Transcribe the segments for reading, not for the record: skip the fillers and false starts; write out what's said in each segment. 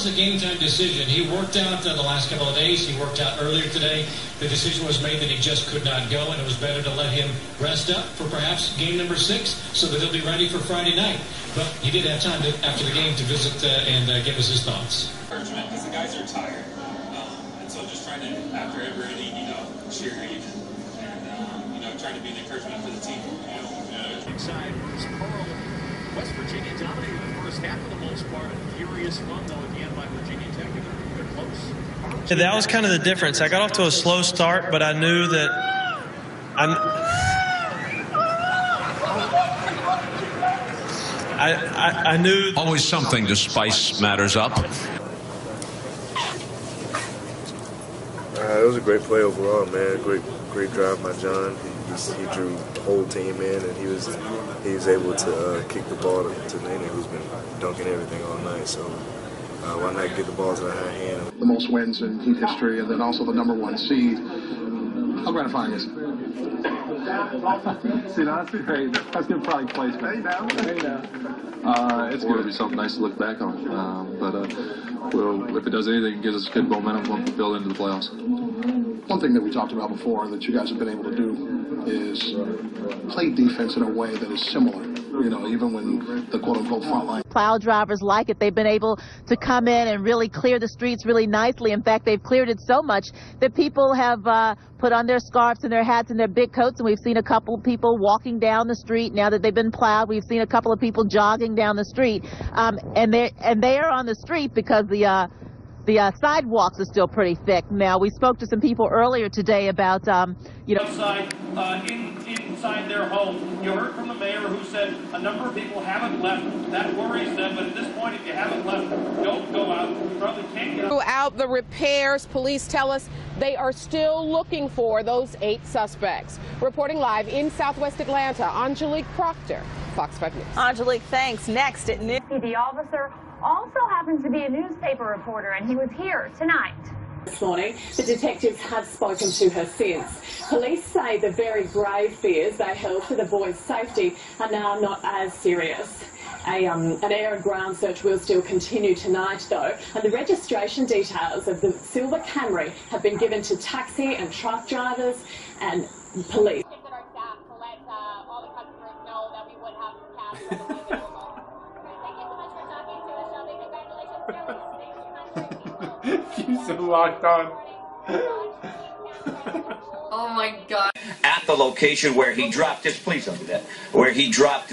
a game-time decision. He worked out the last couple of days. He worked out earlier today. The decision was made that he just could not go, and it was better to let him rest up for perhaps game number 6 so that he'll be ready for Friday night. But he did have time after the game to visit and give us his thoughts. Encouragement, because the guys are tired. And so just trying to, after every inning, cheering and, trying to be an encouragement for the team. Inside is Pearl. West Virginia dominated the first half for the most part. A furious run, though, again by Virginia Tech. They're close. That was kind of the difference. I got off to a slow start, but I knew that I knew. Always something to spice matters up. It was a great play overall, man. Great drive by John. He drew the whole team in, and he was able to kick the ball to Nene, who's been dunking everything all night. So why not get the ball to the high hand? The most wins in Heat history, and then also the #1 seed. How gratifying is it? See, that's great. That's good product placement. Hey now. It's going to be something nice to look back on. But if it does anything, it gives us good momentum to build into the playoffs. One thing that we talked about before that you guys have been able to do is play defense in a way that is similar, even when the quote-unquote front line. Plow drivers like it. They've been able to come in and really clear the streets really nicely. In fact, they've cleared it so much that people have put on their scarves and their hats and their big coats, and we've seen a couple of people walking down the street now that they've been plowed. We've seen a couple of people jogging down the street, and they are on the street because the sidewalks are still pretty thick. Now, we spoke to some people earlier today about, outside, inside their home. You heard from the mayor who said a number of people haven't left. That worries them, but at this point, if you haven't left, don't go out. You probably can't get out. Throughout the repairs, police tell us they are still looking for those 8 suspects. Reporting live in Southwest Atlanta, Angelique Proctor, Fox 5 News. Angelique, thanks. Next at noon. The officer also happens to be a newspaper reporter, and he was here tonight. This morning, the detectives have spoken to her since. Police say the very grave fears they held for the boy's safety are now not as serious. An air and ground search will still continue tonight, though, and the registration details of the silver Camry have been given to taxi and truck drivers and police. She's so locked on. Oh my God! At the location where he dropped his, please don't do that. Where he dropped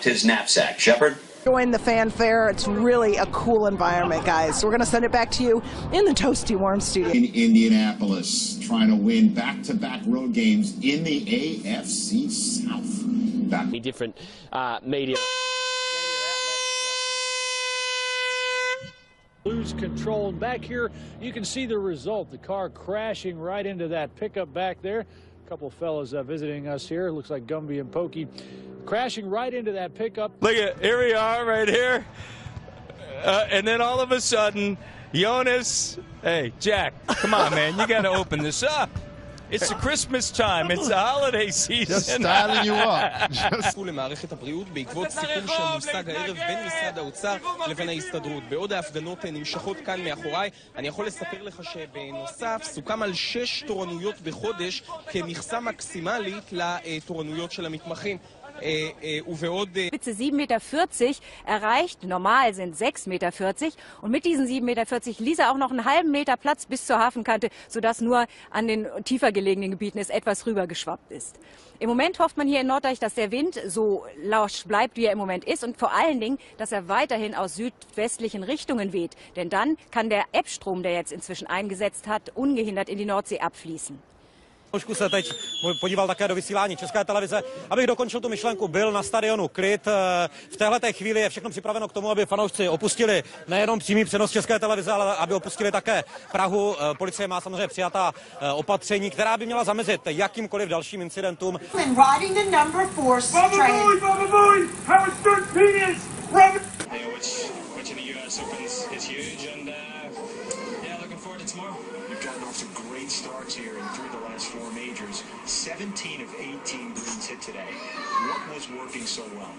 his knapsack. Shepard. Join the fanfare. It's really a cool environment, guys. So we're going to send it back to you in the Toasty Warm studio. In Indianapolis, trying to win back-to-back road games in the AFC South. Different media. Lose control, and back here you can see the result, the car crashing right into that pickup back there. A couple fellas visiting us here, looks like Gumby and Pokey, crashing right into that pickup. Look at, here we are right here, and then all of a sudden Jonas, hey Jack, come on man, you got to open this up. It's the Christmas time. It's the holiday season. Just styling you up. למערכת הבריאות בעקבות סיכום שמושג הערב בין משרד האוצר לבין ההסתדרות. בעוד ההפגנות נמשכות כאן מאחוריי, אני יכול לספר לך שבנוסף סוכם על 6 תורנויות בחודש כמכסה מקסימלית לתורנויות של המתמחים. Spitze 7,40 Meter erreicht, normal sind 6,40 Meter, und mit diesen 7,40 Meter ließ er auch noch einen halben Meter Platz bis zur Hafenkante, sodass nur an den tiefer gelegenen Gebieten es etwas rübergeschwappt ist. Im Moment hofft man hier in Norddeich, dass der Wind so lausch bleibt, wie er im Moment ist, und vor allen Dingen, dass er weiterhin aus südwestlichen Richtungen weht, denn dann kann der Ebbstrom, der jetzt inzwischen eingesetzt hat, ungehindert in die Nordsee abfließen. Trošku se teď podíval také do vysílání České televize. Abych dokončil tu myšlenku, byl na stadionu klid. V téhleté chvíli je všechno připraveno k tomu, aby fanoušci opustili nejenom přímý přenos České televize, ale aby opustili také Prahu. Policie má samozřejmě přijatá opatření, která by měla zamezit jakýmkoliv dalším incidentům. We've gotten off to great starts here in 3 of the last 4 majors. 17 of 18 greens hit today. What was working so well?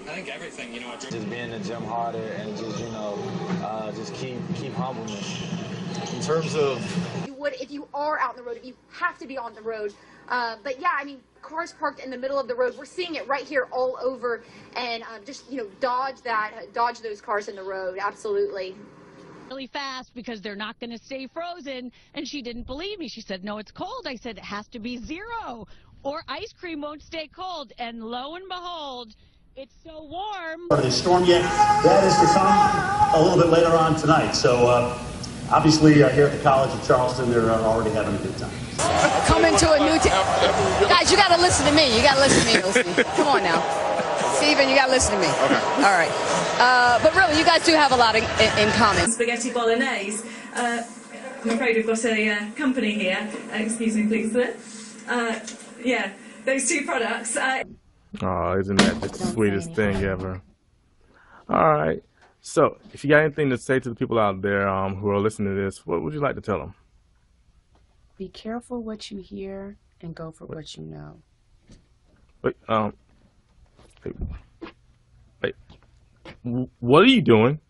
I think everything, you know. Just being in the gym harder and just, you know, just keep humbleness. In terms of... You would if you are out on the road, if you have to be on the road. But yeah, I mean, cars parked in the middle of the road. We're seeing it right here all over, and just, you know, dodge those cars in the road. Absolutely. Really fast because they're not going to stay frozen. And she didn't believe me. She said, no, it's cold. I said, it has to be 0 or ice cream won't stay cold. And lo and behold, it's so warm. The storm yet? That is to come a little bit later on tonight. So obviously here at the College of Charleston, they're already having a good time. Coming to a new team. Guys, you got to listen to me. You got to listen to me, Lucy. Come on now. Steven, you got to listen to me. Okay. All right. But really, you guys do have a lot in common. Spaghetti bolognese. I'm afraid we've got a company here. Excuse me, please, sir. Yeah, those two products. Oh, isn't that the sweetest thing ever? All right. So, if you got anything to say to the people out there who are listening to this, what would you like to tell them? Be careful what you hear and go for what you know. Wait, wait. What are you doing?